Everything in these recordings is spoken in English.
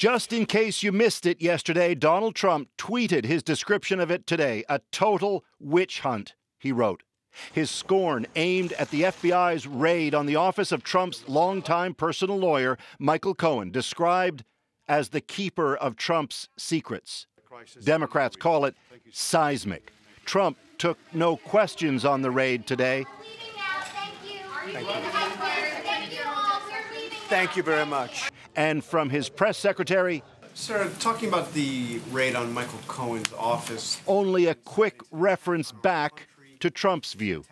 Just in case you missed it yesterday, Donald Trump tweeted his description of it today, a total witch hunt, he wrote. His scorn aimed at the FBI's raid on the office of Trump's longtime personal lawyer, Michael Cohen, described as the keeper of Trump's secrets. Democrats call it seismic. Trump took no questions on the raid today. Thank you very much. And from his press secretary, Sir, talking about the raid on Michael Cohen's office, only a quick reference back to Trump's view.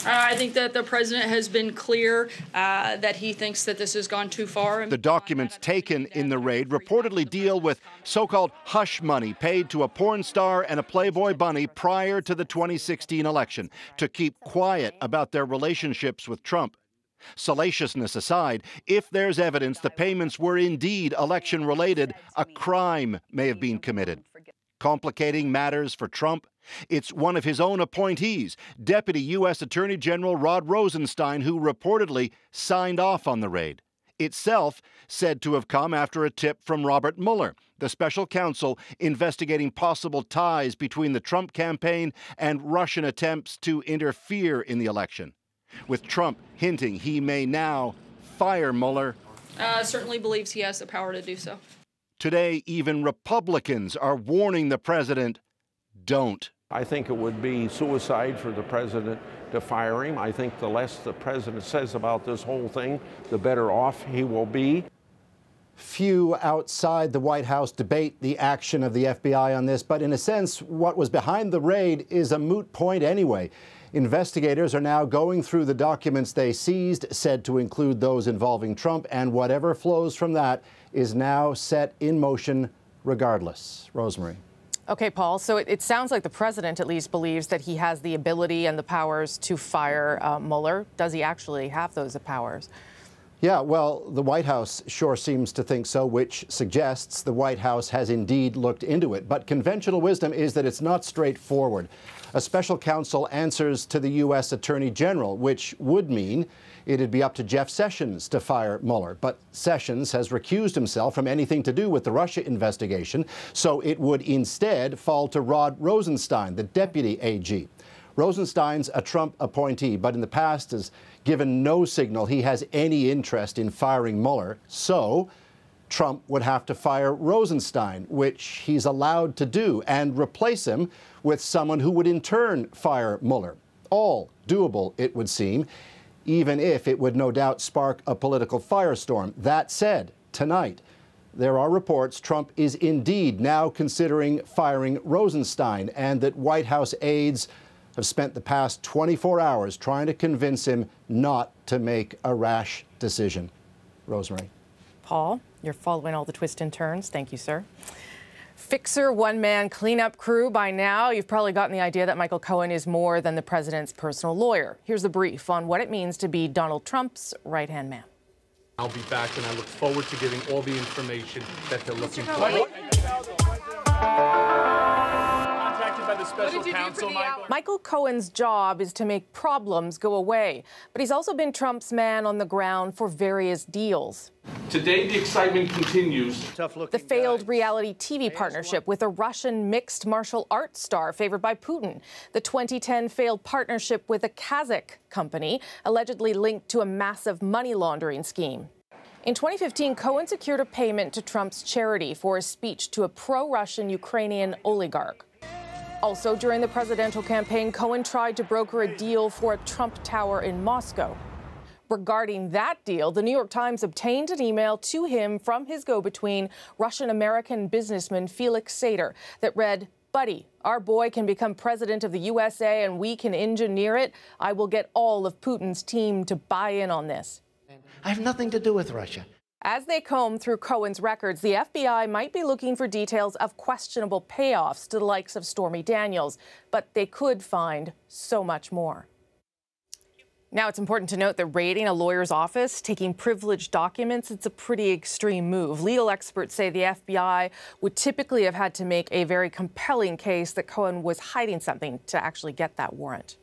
I think that the president has been clear that he thinks that this has gone too far. The documents taken in the raid reportedly deal with so-called hush money paid to a porn star and a Playboy bunny prior to the 2016 election to keep quiet about their relationships with Trump. Salaciousness aside, if there's evidence the payments were indeed election-related, a crime may have been committed. Complicating matters for Trump, it's one of his own appointees, Deputy U.S. Attorney General Rod Rosenstein, who reportedly signed off on the raid. Itself said to have come after a tip from Robert Mueller, the special counsel investigating possible ties between the Trump campaign and Russian attempts to interfere in the election. With Trump hinting he may now fire Mueller. Certainly believes he has the power to do so. Today, even Republicans are warning the president, don't. I think it would be suicide for the president to fire him. I think the less the president says about this whole thing, the better off he will be. Few outside the White House debate the action of the FBI on this, but in a sense, what was behind the raid is a moot point anyway. Investigators are now going through the documents they seized, said to include those involving Trump, and whatever flows from that is now set in motion regardless. Rosemary. Okay, Paul, so it sounds like the president at least believes that he has the ability and the powers to fire Mueller. Does he actually have those powers? Yeah, well, the White House sure seems to think so, which suggests the White House has indeed looked into it. But conventional wisdom is that it's not straightforward. A special counsel answers to the U.S. Attorney General, which would mean it'd be up to Jeff Sessions to fire Mueller. But Sessions has recused himself from anything to do with the Russia investigation, so it would instead fall to Rod Rosenstein, the deputy AG. Rosenstein's a Trump appointee, but in the past has given no signal he has any interest in firing Mueller. So Trump would have to fire Rosenstein, which he's allowed to do, and replace him with someone who would in turn fire Mueller. All doable, it would seem, even if it would no doubt spark a political firestorm. That said, tonight, there are reports Trump is indeed now considering firing Rosenstein, and that White House aides have spent the past 24 hours trying to convince him not to make a rash decision. Rosemary. Paul, you're following all the twists and turns. Thank you, sir. Fixer one-man cleanup crew. By now, you've probably gotten the idea that Michael Cohen is more than the president's personal lawyer. Here's the brief on what it means to be Donald Trump's right-hand man. I'll be back, and I look forward to giving all the information that they're looking for. By the special counsel, Michael Cohen's job is to make problems go away, but he's also been Trump's man on the ground for various deals. Today, the excitement continues. The failed reality TV partnership with a Russian mixed martial arts star favored by Putin. The 2010 failed partnership with a Kazakh company allegedly linked to a massive money laundering scheme. In 2015, Cohen secured a payment to Trump's charity for a speech to a pro-Russian Ukrainian oligarch. Also, during the presidential campaign, Cohen tried to broker a deal for a Trump Tower in Moscow. Regarding that deal, the New York Times obtained an email to him from his go-between, Russian-American businessman Felix Sater, that read, "Buddy, our boy can become president of the USA and we can engineer it. I will get all of Putin's team to buy in on this." I have nothing to do with Russia. As they comb through Cohen's records, the FBI might be looking for details of questionable payoffs to the likes of Stormy Daniels, but they could find so much more. Now, it's important to note that raiding a lawyer's office, taking privileged documents, it's a pretty extreme move. Legal experts say the FBI would typically have had to make a very compelling case that Cohen was hiding something to actually get that warrant.